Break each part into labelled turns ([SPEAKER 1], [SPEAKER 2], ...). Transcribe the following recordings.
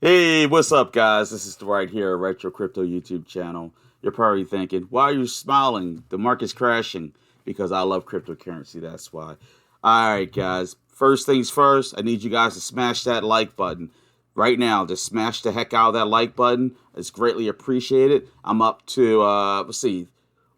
[SPEAKER 1] Hey, what's up, guys? This is Dwight here, Retro Crypto YouTube channel. You're probably thinking, why are you smiling? The market's crashing because I love cryptocurrency. That's why. All right, guys. First things first, I need you guys to smash that like button right now. Just smash the heck out of that like button. It's greatly appreciated. I'm up to, let's see,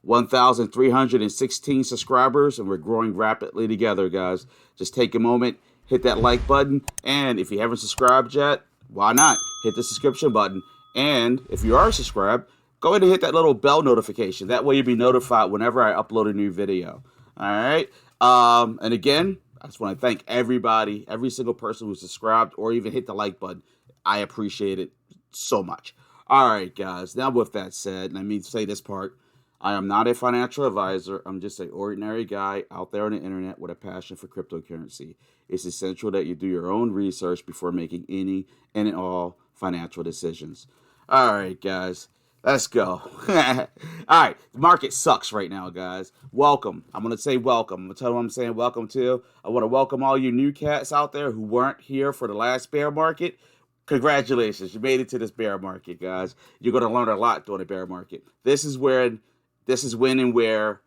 [SPEAKER 1] 1,316 subscribers, and we're growing rapidly together, guys. Just take a moment, hit that like button, and if you haven't subscribed yet, why not hit the subscription button? And if you are subscribed, go ahead and hit that little bell notification. That way you'll be notified whenever I upload a new video. All right. And again, I just want to thank everybody, every single person who subscribed or even hit the like button. I appreciate it so much. All right, guys. Now, with that said, let me say this part. I am not a financial advisor. I'm just an ordinary guy out there on the internet with a passion for cryptocurrency. It's essential that you do your own research before making any and all financial decisions. All right, guys, let's go. All right, the market sucks right now, guys. Welcome. I'm going to say welcome. I'm going to tell you what I'm saying welcome to. I want to welcome all you new cats out there who weren't here for the last bear market. Congratulations, you made it to this bear market, guys. You're going to learn a lot during the bear market. This is when and where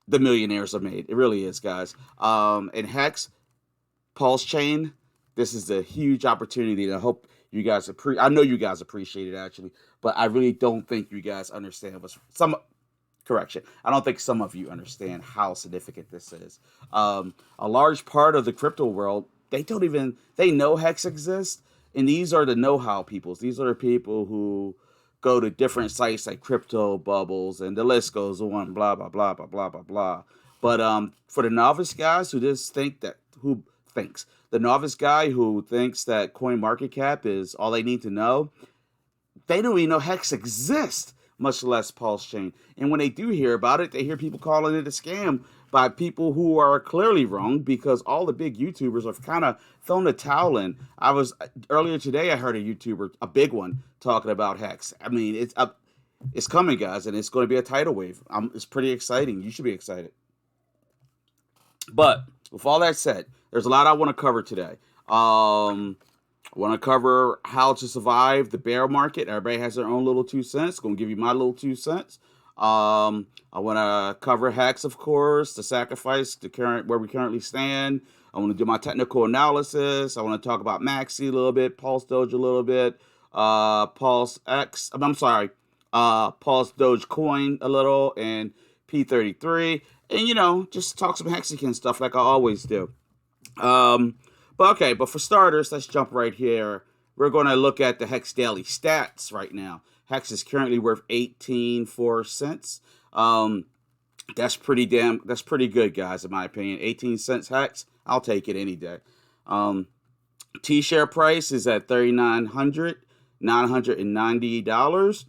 [SPEAKER 1] the millionaires are made. It really is, guys. And HEX, Pulsechain, this is a huge opportunity. And I hope you guys I know you guys appreciate it actually, but I really don't think you guys understand what's some correction. I don't think some of you understand how significant this is. A large part of the crypto world, they know HEX exists, and these are the know-how peoples. These are the people who go to different sites like crypto bubbles, and the list goes on. Blah blah blah blah blah blah blah. But for the novice guys who just think that who thinks the novice guy who thinks that coin market cap is all they need to know, they don't even know HEX exists, much less Pulse Chain. And when they do hear about it, they hear people calling it a scam by people who are clearly wrong because all the big YouTubers have kind of thrown the towel in. I was earlier today, I heard a YouTuber, a big one, talking about HEX. I mean, it's coming, guys, and it's going to be a tidal wave. It's pretty exciting. You should be excited. But with all that said, there's a lot I want to cover today. I want to cover how to survive the bear market. Everybody has their own little 2 cents. Going to give you my little 2 cents. I want to cover HEX, of course, the sacrifice, the current where we currently stand. I want to do my technical analysis. I want to talk about Maxi a little bit, Pulse Doge a little bit, Pulse X. I'm sorry, Pulse Doge Coin a little, and P33, and just talk some Hexagon stuff like I always do. Um, but for starters, let's jump right here. We're going to look at the HEX Daily Stats right now. HEX is currently worth 18.4 cents. That's pretty good, guys, in my opinion. 18 cents HEX, I'll take it any day. Um, T-share price is at $990.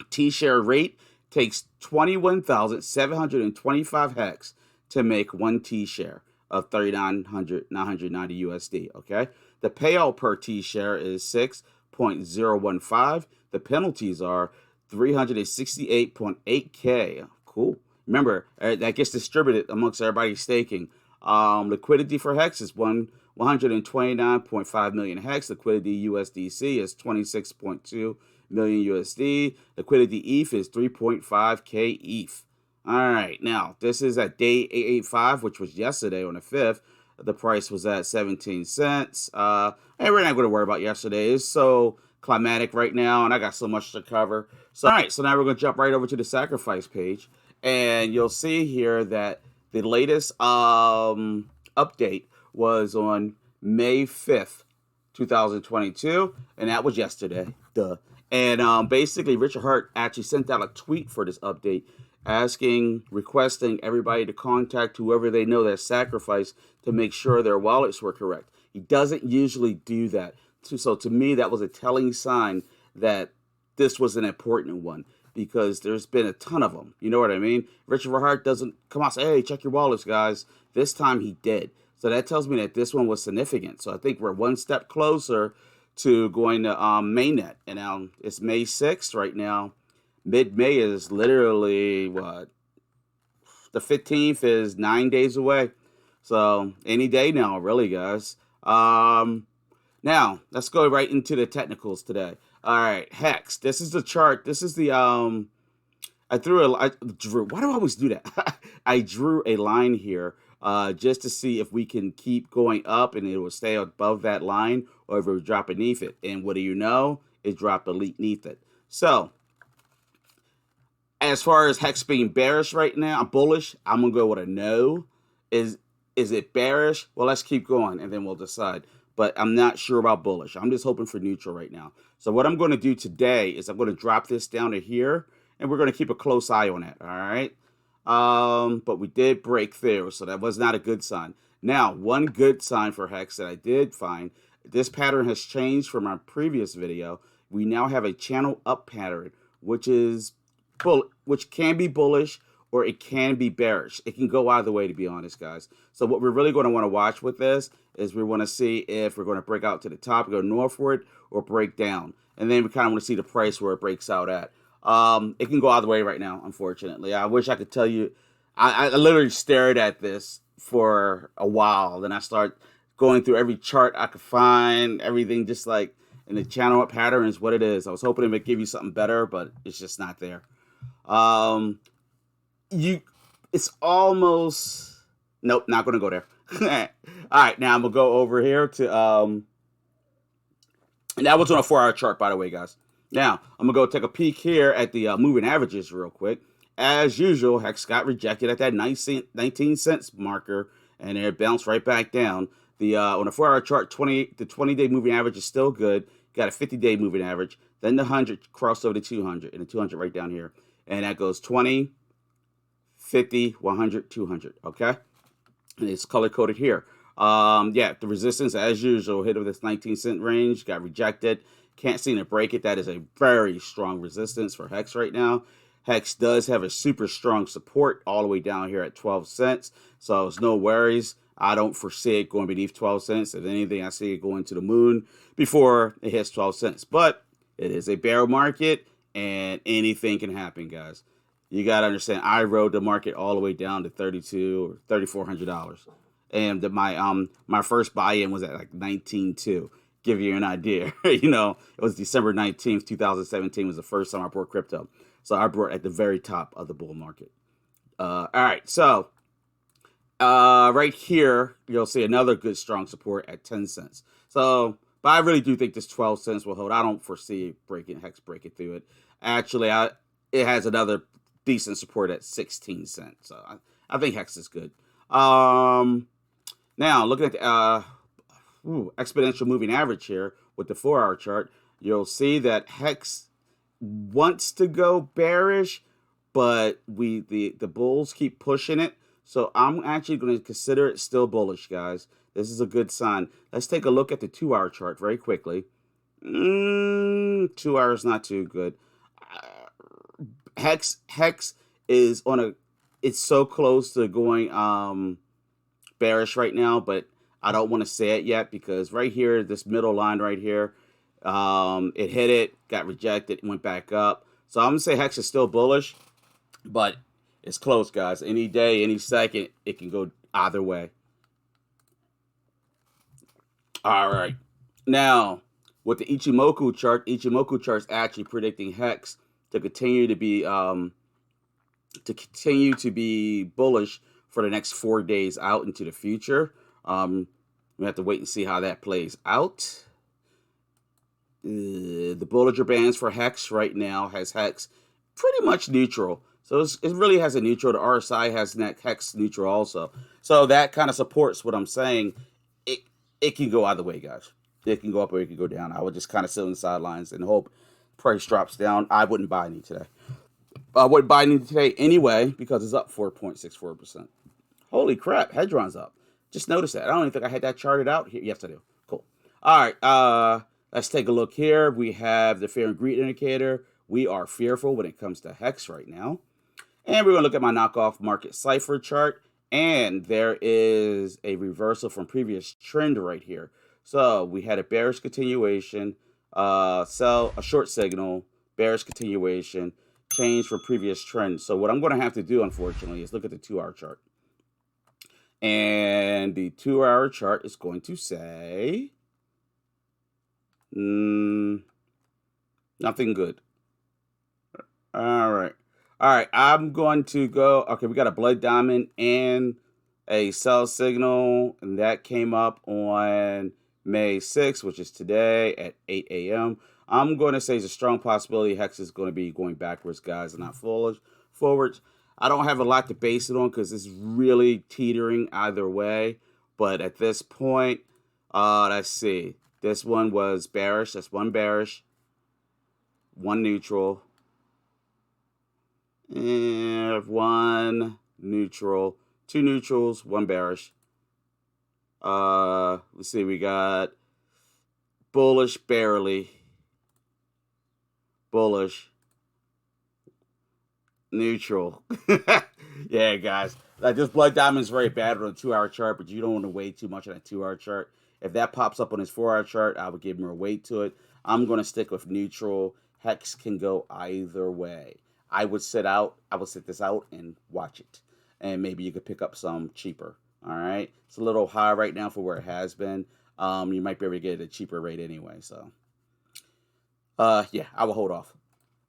[SPEAKER 1] T-share rate takes 21,725 HEX to make one T-share of 3,990 USD. Okay, the payout per T-share is 6.015. The penalties are 368.8K. Cool. Remember, that gets distributed amongst everybody staking. Liquidity for HEX is 129.5 million HEX. Liquidity USDC is 26.2 million USD. Liquidity ETH is 3.5K ETH. All right, now this is at day 885, which was yesterday on the 5th. The price was at 17 cents. And we're not going to worry about yesterday. It's so climatic right now, and I got so much to cover. So, all right, so now we're going to jump right over to the sacrifice page, and you'll see here that the latest update was on May 5th, 2022, and that was yesterday. Duh. And basically, Richard Hart actually sent out a tweet for this update requesting everybody to contact whoever they know that sacrificed to make sure their wallets were correct. He doesn't usually do that. So to me, that was a telling sign that this was an important one because there's been a ton of them. You know what I mean? Richard Hart doesn't come out and say, hey, check your wallets, guys. This time he did. So that tells me that this one was significant. So I think we're one step closer to going to mainnet. And now it's May 6th right now. Mid-May is literally what? The 15th is 9 days away. So any day now, really, guys. Now, let's go right into the technicals today. All right, HEX. This is the chart. This is the I drew. Why do I always do that? I drew a line here just to see if we can keep going up and it will stay above that line, or if it will drop beneath it. And what do you know? It dropped beneath it. So, as far as HEX being bearish right now, I'm bullish. I'm gonna go with a no. Is it bearish? Well, let's keep going and then we'll decide. But I'm not sure about bullish. I'm just hoping for neutral right now. So what I'm going to do today is I'm going to drop this down to here, and we're going to keep a close eye on it. All right. But we did break through, so that was not a good sign. Now, one good sign for HEX that I did find, this pattern has changed from our previous video. We now have a channel up pattern, which can be bullish or it can be bearish. It can go either way, to be honest, guys. So what we're really going to want to watch with this is we want to see if we're going to break out to the top, go northward, or break down. And then we kind of want to see the price where it breaks out at. It can go either way right now, unfortunately. I wish I could tell you. I literally stared at this for a while. Then I start going through every chart I could find, everything just like in the channel up pattern is what it is. I was hoping it would give you something better, but it's just not there. It's almost, nope, not going to go there. All right, now I'm going to go over here to, and that was on a 4-hour chart, by the way, guys. Now, I'm going to go take a peek here at the moving averages real quick. As usual, HEX got rejected at that 19 cents marker, and it bounced right back down. On a 4-hour chart, the 20-day moving average is still good. Got a 50-day moving average. Then the 100 crossed over to 200, and the 200 right down here. And that goes 20, 50, 100, 200, okay? And it's color-coded here. Yeah, the resistance, as usual, hit over this 19-cent range, got rejected. Can't seem to break it. That is a very strong resistance for HEX right now. HEX does have a super strong support all the way down here at 12 cents. So it's no worries. I don't foresee it going beneath 12 cents. If anything, I see it going to the moon before it hits 12 cents. But it is a bear market, and anything can happen, guys. You got to understand, I rode the market all the way down to $3,200 or $3,400. And my first buy-in was at like 19.2. Give you an idea. You know, it was December 19th, 2017 was the first time I bought crypto. So I bought at the very top of the bull market. All right, so right here, you'll see another good strong support at 10 cents. So, but I really do think this 12 cents will hold. I don't foresee HEX breaking through it. Actually, it has another decent support at 16 cents. So I think HEX is good. Now, looking at the exponential moving average here with the 4-hour chart, you'll see that HEX wants to go bearish, but the bulls keep pushing it. So I'm actually going to consider it still bullish, guys. This is a good sign. Let's take a look at the 2-hour chart very quickly. 2 hours not too good. HEX is it's so close to going bearish right now, but I don't want to say it yet because right here, this middle line right here, it hit it, got rejected, went back up. So I'm going to say HEX is still bullish, but it's close, guys. Any day, any second, it can go either way. All right. Now, with the Ichimoku chart is actually predicting HEX to continue to be bullish for the next 4 days out into the future. We have to wait and see how that plays out. The Bollinger Bands for HEX right now has HEX pretty much neutral. So it really has a neutral. The RSI has HEX neutral also. So that kind of supports what I'm saying. It can go either way, guys. It can go up or it can go down. I would just kind of sit on the sidelines and hope price drops down. I wouldn't buy any today. I wouldn't buy any today anyway because it's up 4.64%. Holy crap, Hedron's up. Just noticed that. I don't even think I had that charted out here. Yes, I do. Cool. All right, let's take a look here. We have the fear and greed indicator. We are fearful when it comes to HEX right now. And we're going to look at my knockoff market cipher chart. And there is a reversal from previous trend right here. So we had a bearish continuation, a short signal, bearish continuation, change from previous trend. So what I'm going to have to do, unfortunately, is look at the 2-hour chart. And the 2-hour chart is going to say Nothing good. All right. All right. I'm going to go. Okay, we got a blood diamond and a sell signal, and that came up on May 6th, which is today at 8 a.m. I'm going to say it's a strong possibility HEX is going to be going backwards, guys, and not forwards. I don't have a lot to base it on because it's really teetering either way. But at this point, let's see. This one was bearish. That's one bearish, one neutral, and one neutral, two neutrals, one bearish. Let's see, we got bullish, barely, bullish, neutral. Yeah, guys. Like this blood diamond is very bad on a 2-hour chart, but you don't want to weigh too much on a 2-hour chart. If that pops up on his 4-hour chart, I would give more weight to it. I'm going to stick with neutral. HEX can go either way. I would sit this out and watch it. And maybe you could pick up some cheaper. All right. It's a little high right now for where it has been. You might be able to get it at a cheaper rate anyway. So, yeah, I will hold off.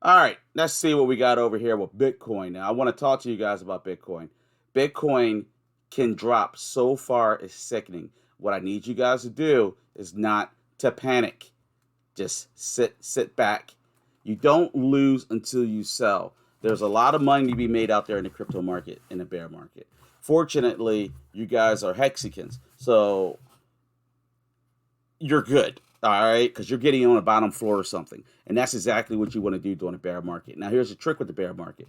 [SPEAKER 1] All right, let's see what we got over here with Bitcoin. Now, I want to talk to you guys about Bitcoin. Bitcoin can drop so far, it's sickening. What I need you guys to do is not to panic. Just sit back. You don't lose until you sell. There's a lot of money to be made out there in the crypto market, in the bear market. Fortunately, you guys are Hexicans, so you're good. All right, because you're getting on the bottom floor or something. And that's exactly what you want to do during a bear market. Now, here's the trick with the bear market.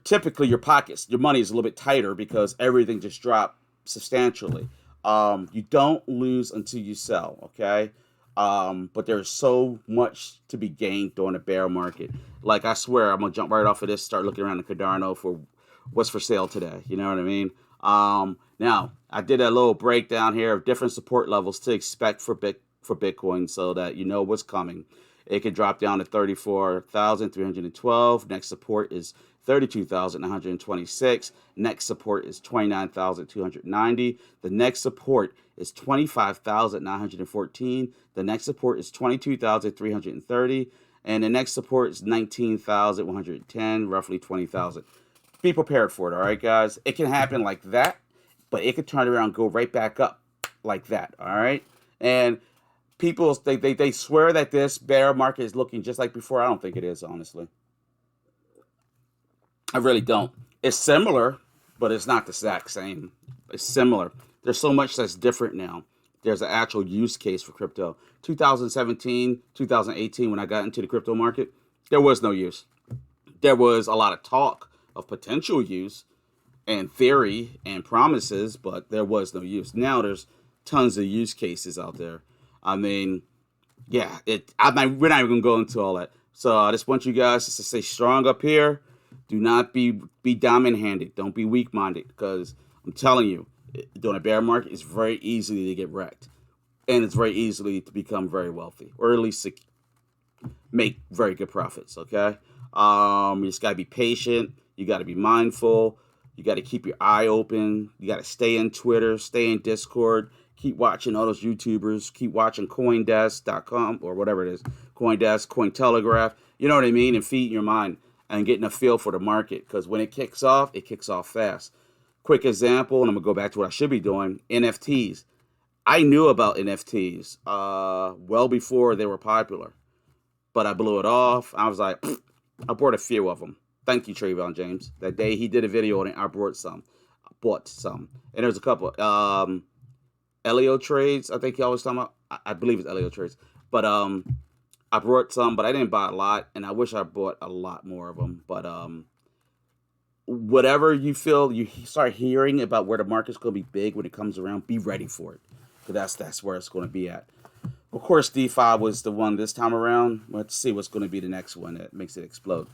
[SPEAKER 1] Typically your pockets, your money is a little bit tighter because everything just dropped substantially. You don't lose until you sell, okay? But there's so much to be gained during a bear market. Like, I swear, I'm going to jump right off of this, start looking around the Cardano for what's for sale today. You know what I mean? Now, I did a little breakdown here of different support levels to expect for Bitcoin so that you know what's coming. It can drop down to 34,312. Next support is 32,926. Next support is 29,290. The next support is 25,914. The next support is 22,330. And the next support is 19,110, roughly 20,000. Be prepared for it, all right, guys? It can happen like that, but it could turn around and go right back up like that, all right? And people, they swear that this bear market is looking just like before. I don't think it is, honestly. I really don't. It's similar, but it's not the exact same. It's similar. There's so much that's different now. There's an actual use case for crypto. 2017, 2018, when I got into the crypto market, there was no use. There was a lot of talk of potential use and theory and promises, but there was no use. Now there's tons of use cases out there. I mean, yeah, we're not even going to go into all that. So I just want you guys to stay strong up here. Do not be diamond-handed. Don't be weak-minded, because I'm telling you, during a bear market, it's very easy to get wrecked. And it's very easy to become very wealthy, or at least make very good profits, okay? You just got to be patient. You got to be mindful. You got to keep your eye open. You got to stay in Twitter, stay in Discord. Keep watching all those YouTubers. Keep watching CoinDesk.com or whatever it is. CoinDesk, Cointelegraph. You know what I mean? And feeding your mind and getting a feel for the market. Because when it kicks off fast. Quick example, and I'm going to go back to what I should be doing, NFTs. I knew about NFTs well before they were popular. But I blew it off. I was like, I bought a few of them. Thank you, Trayvon James. That day he did a video on it. I bought some. And there's a couple. Elio Trades, I think he always talking about. I believe it's Elio Trades. But I brought some, but I didn't buy a lot, and I wish I bought a lot more of them. But whatever you feel, you start hearing about where the market's going to be big when it comes around, be ready for it, because that's where it's going to be at. Of course, DeFi was the one this time around. Let's see what's going to be the next one that makes it explode.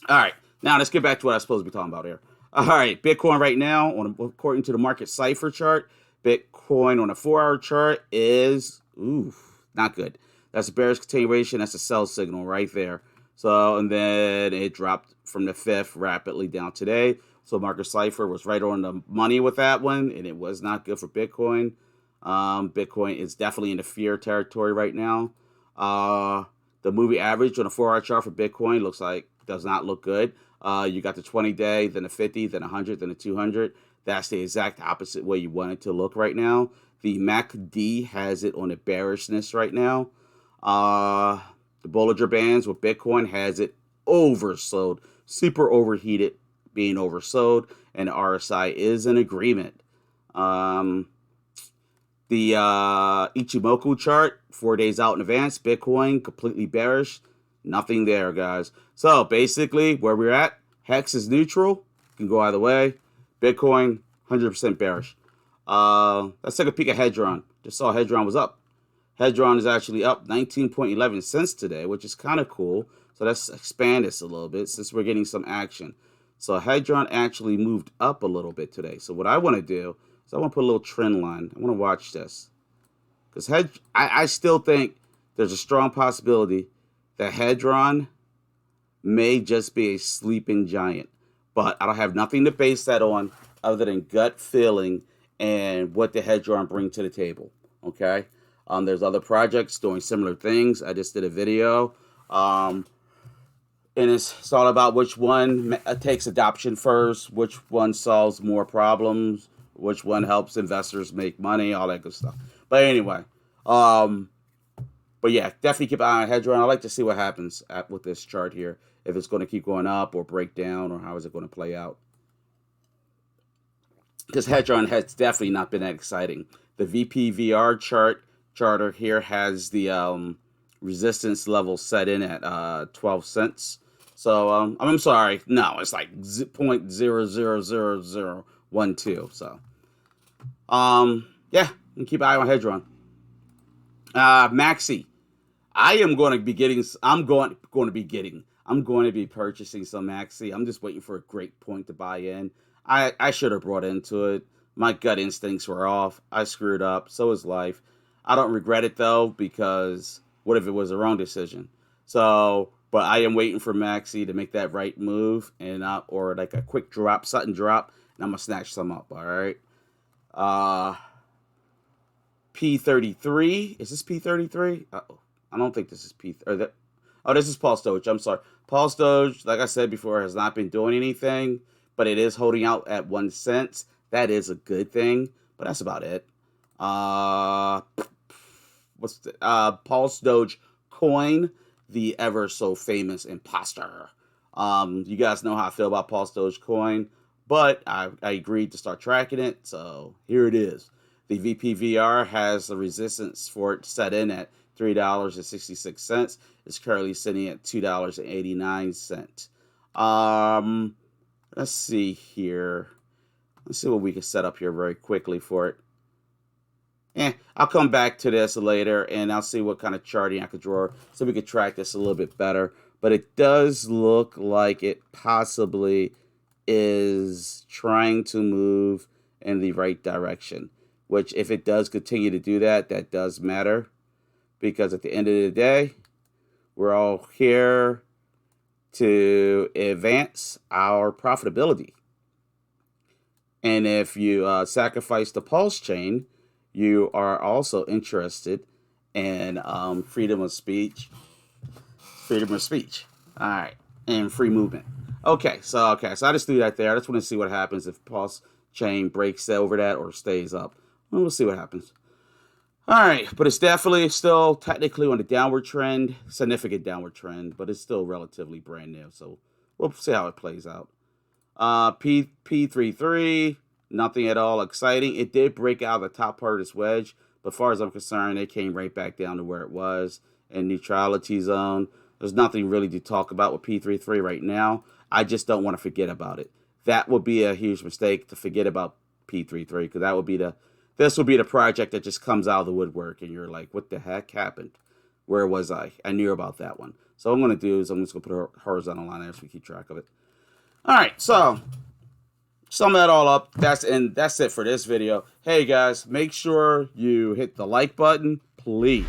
[SPEAKER 1] All right, now let's get back to what I'm supposed to be talking about here. All right, Bitcoin right now, according to the market cipher chart, Bitcoin on a 4-hour chart is, not good. That's a bearish continuation. That's a sell signal right there. So, and then it dropped from the 5th rapidly down today. So market cipher was right on the money with that one, and it was not good for Bitcoin. Bitcoin is definitely in the fear territory right now. The moving average on a 4-hour chart for Bitcoin looks like does not look good. You got the 20-day, then the 50, then 100, then the 200. That's the exact opposite way you want it to look right now. The MACD has it on a bearishness right now. The Bollinger Bands with Bitcoin has it oversold, super overheated, being oversold, and the RSI is in agreement. The Ichimoku chart, 4 days out in advance, Bitcoin completely bearish, nothing there, guys. So basically, where we're at, HEX is neutral, can go either way. Bitcoin, 100% bearish. Let's take a peek at Hedron. Just saw Hedron was up. Hedron is actually up 19.11 cents today, which is kind of cool. So let's expand this a little bit since we're getting some action. So Hedron actually moved up a little bit today. So what I want to do is I want to put a little trend line. I want to watch this. Because I still think there's a strong possibility that Hedron may just be a sleeping giant. But I don't have nothing to base that on other than gut feeling and what the Hedron bring to the table. Okay? There's other projects doing similar things. I just did a video. And it's all about which one takes adoption first, which one solves more problems, which one helps investors make money, all that good stuff. But anyway, but yeah, definitely keep an eye on Hedron. I like to see what happens with this chart here. If it's going to keep going up or break down, or how is it going to play out. Because Hedron has definitely not been that exciting. The VPVR charter here has the resistance level set in at 12 cents. So I'm sorry, no, it's like 0.000012. So yeah, and keep an eye on Hedron. Maxi, I'm going to be purchasing some Maxi. I'm just waiting for a great point to buy in. I should have brought into it. My gut instincts were off. I screwed up. So is life. I don't regret it though, because what if it was the wrong decision? So, but I am waiting for Maxi to make that right move, and or like a quick drop, sudden drop, and I'm gonna snatch some up. All right. P33. Is this P33? Uh-oh. I don't think this is Oh, this is Pulse Doge. I'm sorry. Pulse Doge, like I said before, has not been doing anything, but it is holding out at 1 cent. That is a good thing, but that's about it. What's the Pulse Doge coin, the ever so famous imposter. You guys know how I feel about Pulse Doge coin, but I agreed to start tracking it, so here it is. The VPVR has the resistance for it set in at $3.66. It's currently sitting at $2.89. Let's see here. Let's see what we can set up here very quickly for it. I'll come back to this later, and I'll see what kind of charting I could draw so we could track this a little bit better. But it does look like it possibly is trying to move in the right direction, which if it does continue to do that, that does matter, because at the end of the day, we're all here to advance our profitability. And if you sacrifice the pulse chain, you are also interested in freedom of speech. Freedom of speech. All right. And free movement. Okay, so I just threw that there. I just want to see what happens if pulse chain breaks over that or stays up. Well, we'll see what happens. All right, but it's definitely still technically on a downward trend, significant downward trend, but it's still relatively brand new. So we'll see how it plays out. P33, nothing at all exciting. It did break out of the top part of this wedge, but as far as I'm concerned, it came right back down to where it was in neutrality zone. There's nothing really to talk about with P33 right now. I just don't want to forget about it. That would be a huge mistake to forget about P33, because that would be this will be the project that just comes out of the woodwork, and you're like, what the heck happened? Where was I? I knew about that one. So what I'm going to do is I'm just going to put a horizontal line there so we keep track of it. All right, so sum that all up. That's it for this video. Hey, guys, make sure you hit the like button, please.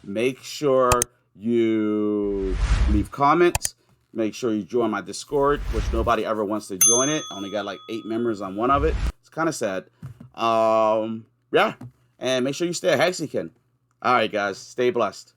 [SPEAKER 1] Make sure you leave comments. Make sure you join my Discord, which nobody ever wants to join it. I only got like 8 members on one of it. It's kind of sad. Yeah. and make sure you stay a Hexican. All right, guys, stay blessed.